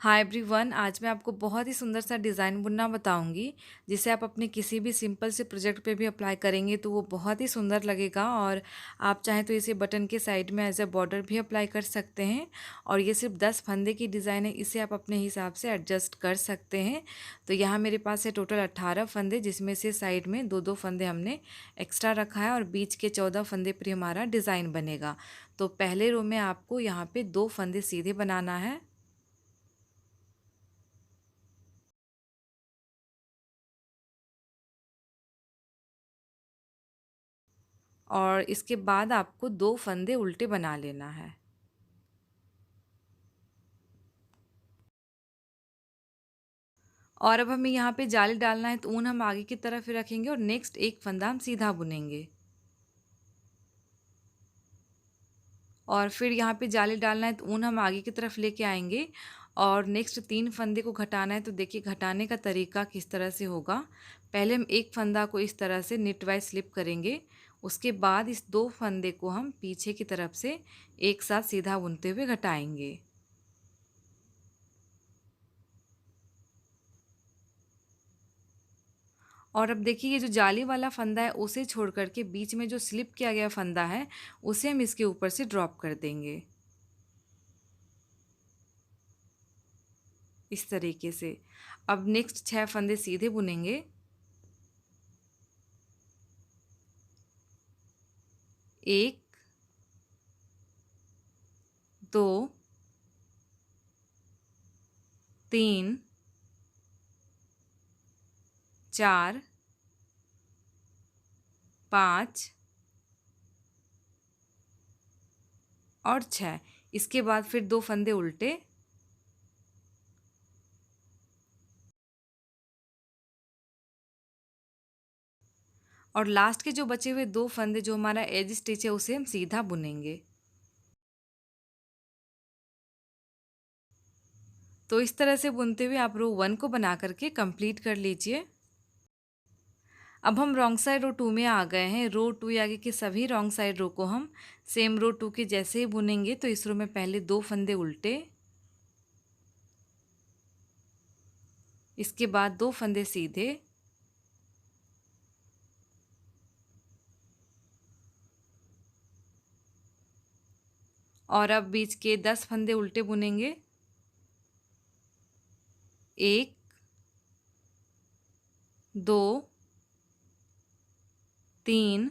Hi everyone, आज मैं आपको बहुत ही सुंदर सा डिज़ाइन बुनना बताऊंगी जिसे आप अपने किसी भी सिंपल से प्रोजेक्ट पे भी अप्लाई करेंगे तो वो बहुत ही सुंदर लगेगा। और आप चाहें तो इसे बटन के साइड में एज ए बॉर्डर भी अप्लाई कर सकते हैं। और ये सिर्फ 10 फंदे की डिज़ाइन है, इसे आप अपने हिसाब से एडजस्ट कर सकते हैं। तो यहाँ मेरे पास है टोटल 18 फंदे, जिसमें से साइड में दो दो फंदे हमने एक्स्ट्रा रखा है और बीच के 14 फंदे पर हमारा डिज़ाइन बनेगा। तो पहले रो में आपको यहाँ पे 2 फंदे सीधे बनाना है और इसके बाद आपको 2 फंदे उल्टे बना लेना है। और अब हमें यहाँ पे जाली डालना है, तो ऊन हम आगे की तरफ ही रखेंगे और नेक्स्ट एक फंदा हम सीधा बुनेंगे। और फिर यहाँ पे जाली डालना है, तो ऊन हम आगे की तरफ लेके आएंगे और नेक्स्ट 3 फंदे को घटाना है। तो देखिए घटाने का तरीका किस तरह से होगा। पहले हम एक फंदा को इस तरह से निट वाइज स्लिप करेंगे, उसके बाद इस 2 फंदे को हम पीछे की तरफ से एक साथ सीधा बुनते हुए घटाएंगे। और अब देखिए ये जो जाली वाला फंदा है उसे छोड़ करके बीच में जो स्लिप किया गया फंदा है उसे हम इसके ऊपर से ड्रॉप कर देंगे इस तरीके से। अब नेक्स्ट 6 फंदे सीधे बुनेंगे। 1, 2, 3, 4, 5 और 6। इसके बाद फिर 2 फंदे उल्टे और लास्ट के जो बचे हुए 2 फंदे जो हमारा एज स्टिच है उसे हम सीधा बुनेंगे। तो इस तरह से बुनते हुए आप रो 1 को बना करके कंप्लीट कर लीजिए। अब हम रॉन्ग साइड रो 2 में आ गए हैं। रो 2 आगे के सभी रॉन्ग साइड रो को हम सेम रो 2 के जैसे ही बुनेंगे। तो इस रो में पहले 2 फंदे उल्टे, इसके बाद 2 फंदे सीधे और अब बीच के 10 फंदे उल्टे बुनेंगे। 1, 2, 3,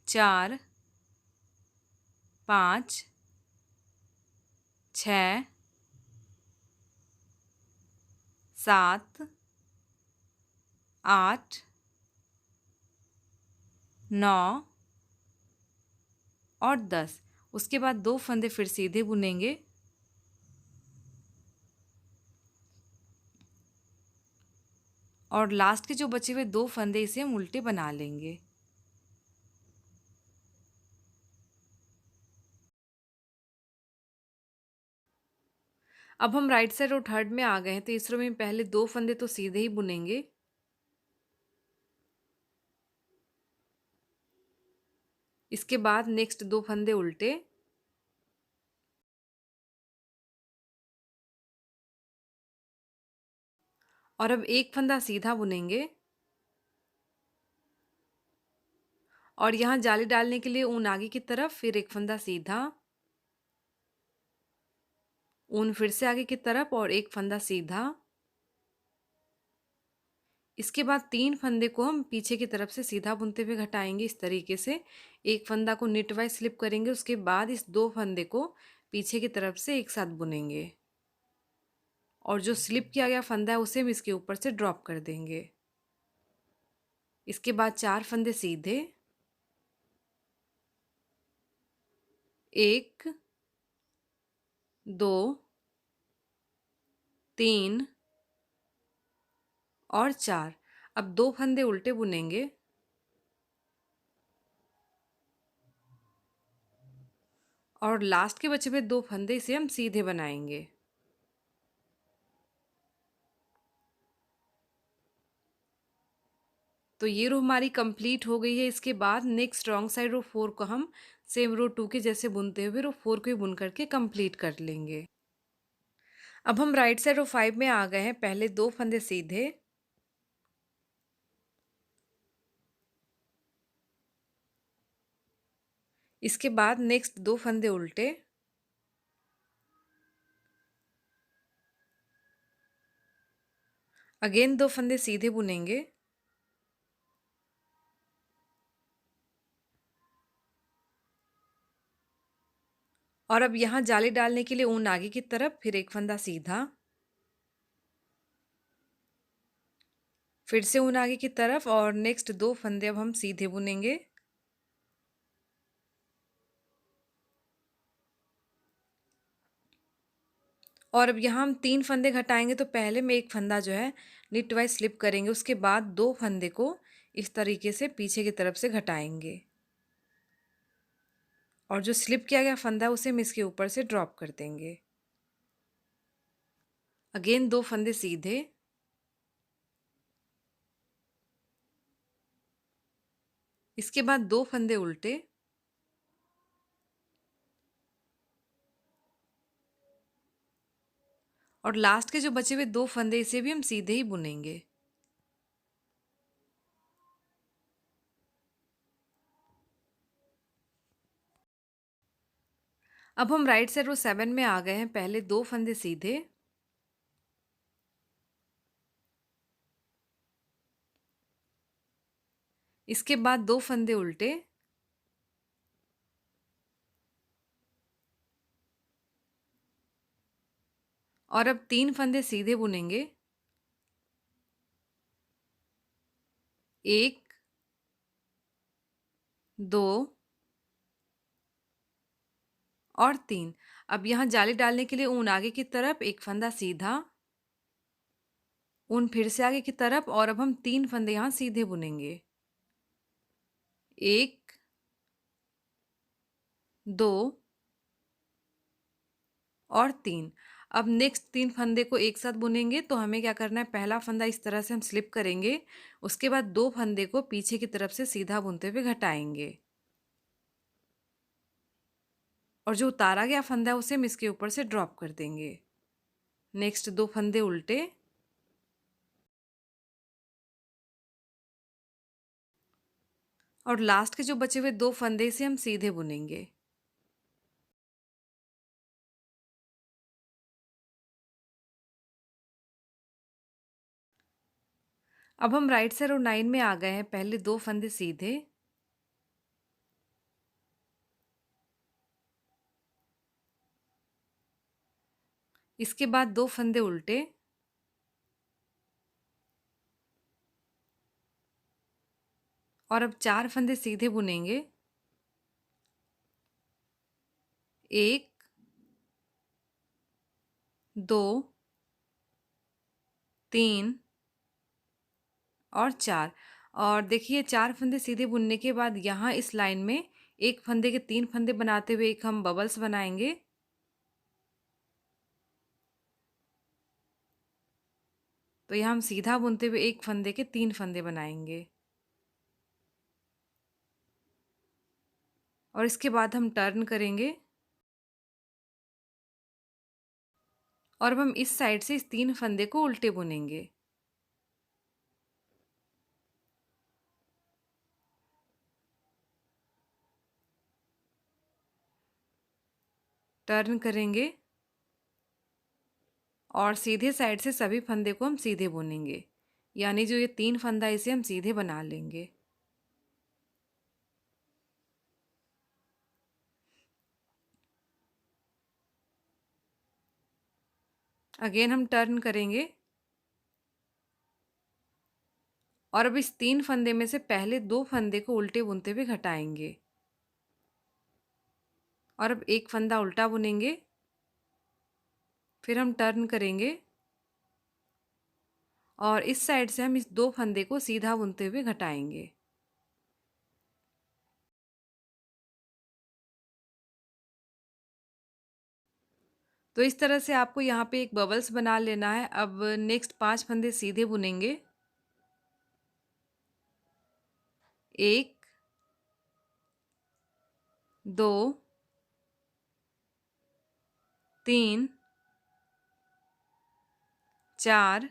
4, 5, 6, 7, 8, 9 और 10। उसके बाद 2 फंदे फिर सीधे बुनेंगे और लास्ट के जो बचे हुए 2 फंदे इसे हम उल्टे बना लेंगे। अब हम राइट साइड और थर्ड में आ गए हैं। तो इस रो में पहले 2 फंदे तो सीधे ही बुनेंगे, इसके बाद नेक्स्ट 2 फंदे उल्टे और अब एक फंदा सीधा बुनेंगे। और यहाँ जाली डालने के लिए ऊन आगे की तरफ, फिर एक फंदा सीधा, ऊन फिर से आगे की तरफ और एक फंदा सीधा। इसके बाद 3 फंदे को हम पीछे की तरफ से सीधा बुनते हुए घटाएंगे इस तरीके से। एक फंदा को निट वाइज स्लिप करेंगे, उसके बाद इस 2 फंदे को पीछे की तरफ से एक साथ बुनेंगे और जो स्लिप किया गया फंदा है उसे हम इसके ऊपर से ड्रॉप कर देंगे। इसके बाद 4 फंदे सीधे, 1, 2, 3 और 4। अब 2 फंदे उल्टे बुनेंगे और लास्ट के बचे हुए 2 फंदे इसे हम सीधे बनाएंगे। तो ये रो हमारी कंप्लीट हो गई है। इसके बाद नेक्स्ट रॉन्ग साइड रो 4 को हम सेम रो 2 के जैसे बुनते हुए रो 4 को ही बुन करके कंप्लीट कर लेंगे। अब हम राइट साइड रो 5 में आ गए हैं। पहले 2 फंदे सीधे, इसके बाद नेक्स्ट 2 फंदे उल्टे, अगेन 2 फंदे सीधे बुनेंगे, और अब यहाँ जाली डालने के लिए ऊन आगे की तरफ, फिर एक फंदा सीधा, फिर से ऊन आगे की तरफ, और नेक्स्ट 2 फंदे अब हम सीधे बुनेंगे। और अब यहाँ हम 3 फंदे घटाएंगे, तो पहले में एक फंदा जो है निट वाइज स्लिप करेंगे, उसके बाद 2 फंदे को इस तरीके से पीछे की तरफ से घटाएंगे, और जो स्लिप किया गया फंदा है उसे हम इसके ऊपर से ड्रॉप कर देंगे। अगेन 2 फंदे सीधे, इसके बाद 2 फंदे उल्टे, और लास्ट के जो बचे हुए 2 फंदे इसे भी हम सीधे ही बुनेंगे। अब हम राइट साइड रो 7 में आ गए हैं। पहले 2 फंदे सीधे, इसके बाद 2 फंदे उल्टे, और अब 3 फंदे सीधे बुनेंगे, 1, 2 और 3। अब यहाँ जाली डालने के लिए ऊन आगे की तरफ, एक फंदा सीधा, ऊन फिर से आगे की तरफ, और अब हम 3 फंदे यहाँ सीधे बुनेंगे, 1, 2 और 3। अब नेक्स्ट 3 फंदे को एक साथ बुनेंगे, तो हमें क्या करना है, पहला फंदा इस तरह से हम स्लिप करेंगे, उसके बाद 2 फंदे को पीछे की तरफ से सीधा बुनते हुए घटाएंगे, और जो उतारा गया फंदा है उसे हम इसके ऊपर से ड्रॉप कर देंगे। नेक्स्ट 2 फंदे उल्टे, और लास्ट के जो बचे हुए 2 फंदे से हम सीधे बुनेंगे। अब हम राइट साइड और 9 में आ गए हैं। पहले 2 फंदे सीधे, इसके बाद 2 फंदे उल्टे, और अब 4 फंदे सीधे बुनेंगे, 1, 2, 3 और 4। और देखिए 4 फंदे सीधे बुनने के बाद यहाँ इस लाइन में एक फंदे के 3 फंदे बनाते हुए एक हम बबल्स बनाएंगे, तो यहाँ हम सीधा बुनते हुए एक फंदे के 3 फंदे बनाएंगे, और इसके बाद हम टर्न करेंगे, और अब हम इस साइड से इस 3 फंदे को उल्टे बुनेंगे। टर्न करेंगे, और सीधे साइड से सभी फंदे को हम सीधे बुनेंगे, यानी जो ये 3 फंदा इसे हम सीधे बना लेंगे। अगेन हम टर्न करेंगे, और अब इस 3 फंदे में से पहले 2 फंदे को उल्टे बुनते हुए घटाएंगे, और अब एक फंदा उल्टा बुनेंगे, फिर हम टर्न करेंगे, और इस साइड से हम इस 2 फंदे को सीधा बुनते हुए घटाएंगे। तो इस तरह से आपको यहाँ पे एक बबल्स बना लेना है। अब नेक्स्ट 5 फंदे सीधे बुनेंगे, 1, 2, 3 4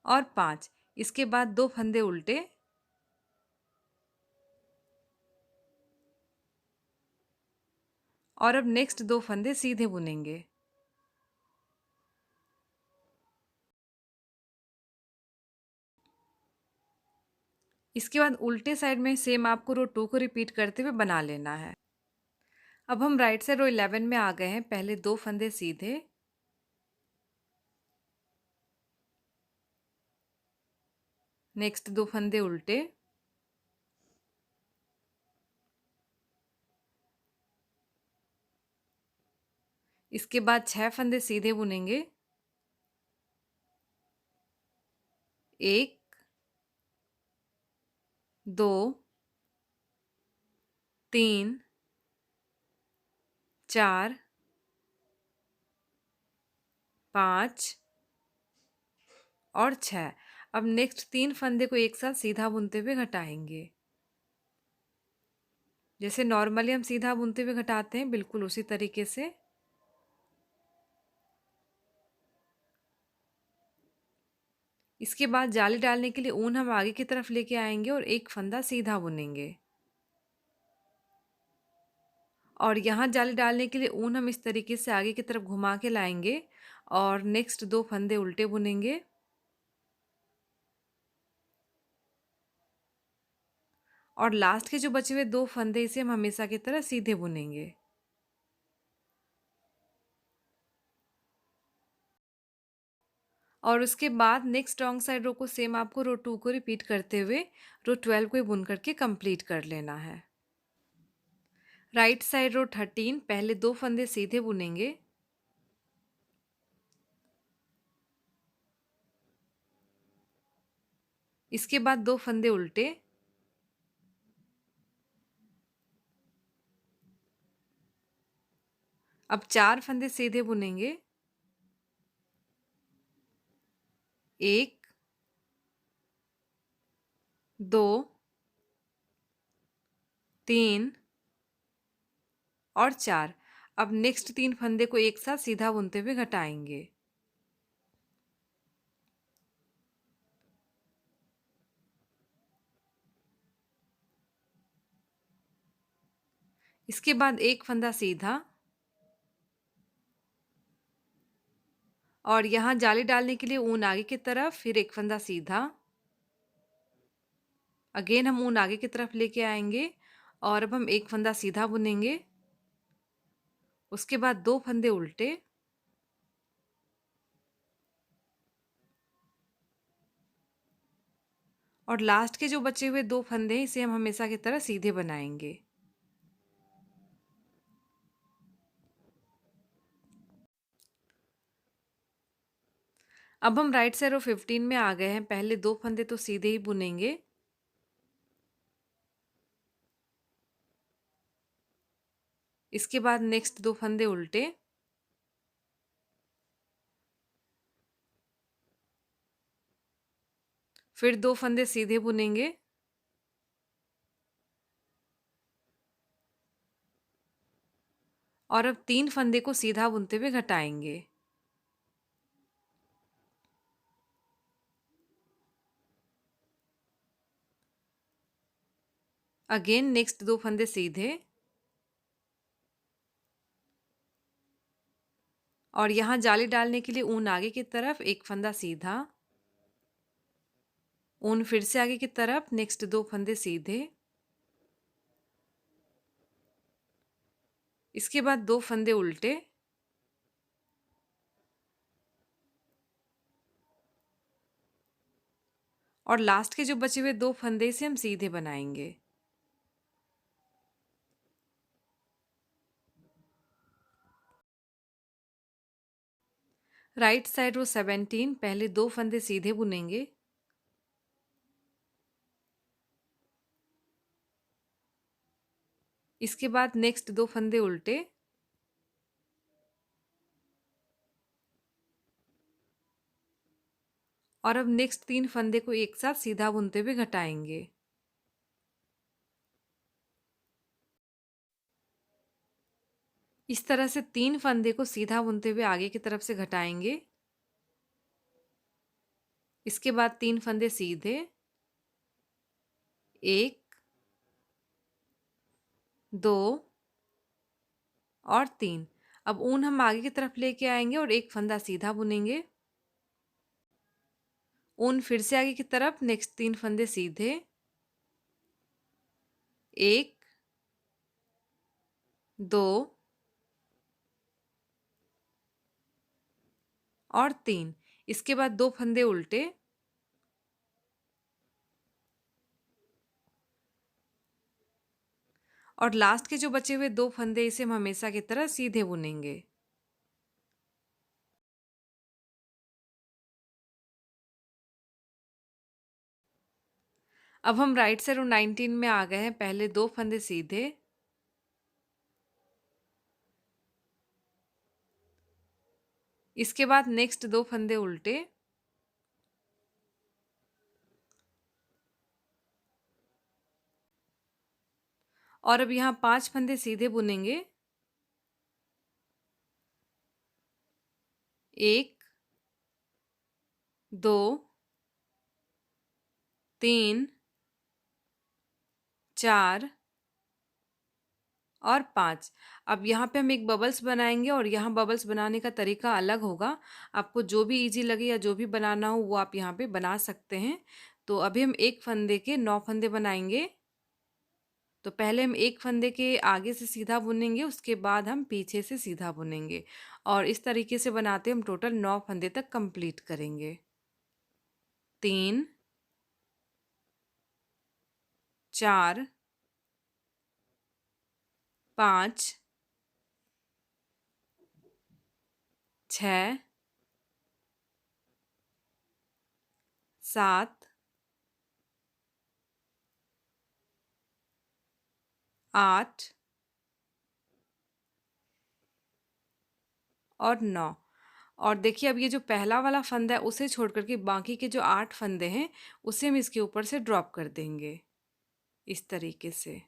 और 5। इसके बाद 2 फंदे उल्टे और अब नेक्स्ट 2 फंदे सीधे बुनेंगे। इसके बाद उल्टे साइड में सेम आपको रो 2 को रिपीट करते हुए बना लेना है। अब हम राइट साइड रो 11 में आ गए हैं। पहले 2 फंदे सीधे, नेक्स्ट 2 फंदे उल्टे इसके बाद 6 फंदे सीधे बुनेंगे। 1 2 3 4 5 और 6। अब नेक्स्ट 3 फंदे को एक साथ सीधा बुनते हुए घटाएंगे। जैसे नॉर्मली हम सीधा बुनते हुए घटाते हैं, बिल्कुल उसी तरीके से। इसके बाद जाली डालने के लिए ऊन हम आगे की तरफ लेके आएंगे और एक फंदा सीधा बुनेंगे। और यहाँ जाली डालने के लिए ऊन हम इस तरीके से आगे की तरफ घुमा के लाएंगे और नेक्स्ट 2 फंदे उल्टे बुनेंगे। और लास्ट के जो बचे हुए 2 फंदे, इसे हम हमेशा की तरह सीधे बुनेंगे। और उसके बाद नेक्स्ट रॉन्ग साइड रो को सेम आपको रो 2 को रिपीट करते हुए रो 12 को ही बुन करके कंप्लीट कर लेना है। राइट साइड रो 13, पहले 2 फंदे सीधे बुनेंगे। इसके बाद 2 फंदे उल्टे अब 4 फंदे सीधे बुनेंगे। 1 2 3 और 4। अब नेक्स्ट 3 फंदे को एक साथ सीधा बुनते हुए घटाएंगे। इसके बाद एक फंदा सीधा और यहाँ जाली डालने के लिए ऊन आगे की तरफ, फिर एक फंदा सीधा। अगेन हम ऊन आगे की तरफ लेके आएंगे और अब हम एक फंदा सीधा बुनेंगे। उसके बाद 2 फंदे उल्टे और लास्ट के जो बचे हुए 2 फंदे हैं, इसे हम हमेशा की तरह सीधे बनाएंगे। अब हम राइट साइड रो 15 में आ गए हैं। पहले 2 फंदे तो सीधे ही बुनेंगे। इसके बाद नेक्स्ट 2 फंदे उल्टे फिर 2 फंदे सीधे बुनेंगे और अब 3 फंदे को सीधा बुनते हुए घटाएंगे। अगेन नेक्स्ट 2 फंदे सीधे और यहाँ जाली डालने के लिए ऊन आगे की तरफ, एक फंदा सीधा, ऊन फिर से आगे की तरफ, नेक्स्ट 2 फंदे सीधे। इसके बाद 2 फंदे उल्टे और लास्ट के जो बचे हुए 2 फंदे, से हम सीधे बनाएंगे। राइट साइड रो 17, पहले 2 फंदे सीधे बुनेंगे। इसके बाद नेक्स्ट 2 फंदे उल्टे और अब नेक्स्ट 3 फंदे को एक साथ सीधा बुनते हुए घटाएंगे। इस तरह से 3 फंदे को सीधा बुनते हुए आगे की तरफ से घटाएंगे। इसके बाद 3 फंदे सीधे, 1, 2 और 3। अब ऊन हम आगे की तरफ लेके आएंगे और एक फंदा सीधा बुनेंगे। ऊन फिर से आगे की तरफ, नेक्स्ट 3 फंदे सीधे, 1, 2 और 3। इसके बाद 2 फंदे उल्टे और लास्ट के जो बचे हुए 2 फंदे, इसे हम हमेशा की तरह सीधे बुनेंगे। अब हम राइट से रो 19 में आ गए हैं। पहले 2 फंदे सीधे, इसके बाद नेक्स्ट 2 फंदे उल्टे और अब यहाँ 5 फंदे सीधे बुनेंगे। 1, 2, 3, 4 और 5। अब यहाँ पे हम एक बबल्स बनाएंगे और यहाँ बबल्स बनाने का तरीका अलग होगा। आपको जो भी इजी लगे या जो भी बनाना हो वो आप यहाँ पे बना सकते हैं। तो अभी हम एक फंदे के 9 फंदे बनाएंगे। तो पहले हम एक फंदे के आगे से सीधा बुनेंगे, उसके बाद हम पीछे से सीधा बुनेंगे और इस तरीके से बनाते हम टोटल 9 फंदे तक कंप्लीट करेंगे। 3, 4, 5, 6, 7, 8 और 9। और देखिए अब ये जो पहला वाला फंदा है उसे छोड़ कर के बाकी के जो 8 फंदे हैं उसे हम इसके ऊपर से ड्रॉप कर देंगे इस तरीके से।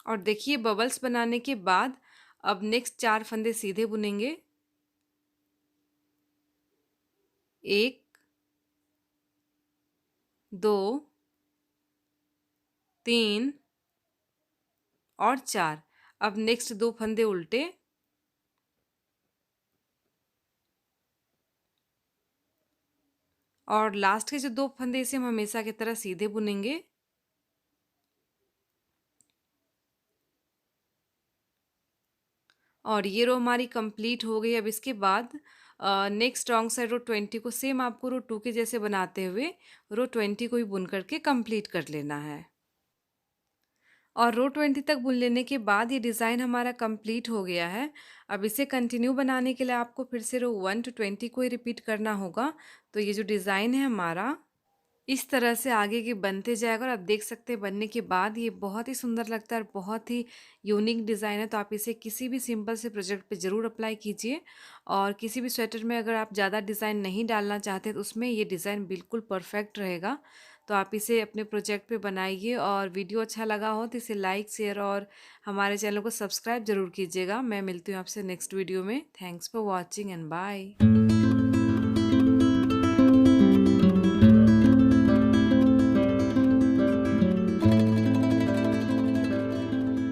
और देखिए बबल्स बनाने के बाद अब नेक्स्ट 4 फंदे सीधे बुनेंगे। 1, 2, 3 और 4। अब नेक्स्ट 2 फंदे उल्टे और लास्ट के जो 2 फंदे इसे हम हमेशा की तरह सीधे बुनेंगे। और ये रो हमारी कंप्लीट हो गई। अब इसके बाद नेक्स्ट रॉन्ग साइड रो 20 को सेम आपको रो 2 के जैसे बनाते हुए रो 20 को ही बुन करके कंप्लीट कर लेना है। और रो 20 तक बुन लेने के बाद ये डिज़ाइन हमारा कंप्लीट हो गया है। अब इसे कंटिन्यू बनाने के लिए आपको फिर से रो 1 to 20 को ही रिपीट करना होगा। तो ये जो डिज़ाइन है हमारा इस तरह से आगे के बनते जाएगा और आप देख सकते हैं बनने के बाद ये बहुत ही सुंदर लगता है और बहुत ही यूनिक डिज़ाइन है। तो आप इसे किसी भी सिंपल से प्रोजेक्ट पे ज़रूर अप्लाई कीजिए। और किसी भी स्वेटर में अगर आप ज़्यादा डिज़ाइन नहीं डालना चाहते तो उसमें ये डिज़ाइन बिल्कुल परफेक्ट रहेगा। तो आप इसे अपने प्रोजेक्ट पे बनाइए और वीडियो अच्छा लगा हो तो इसे लाइक शेयर और हमारे चैनल को सब्सक्राइब ज़रूर कीजिएगा। मैं मिलती हूँ आपसे नेक्स्ट वीडियो में। Thanks for watching and bye.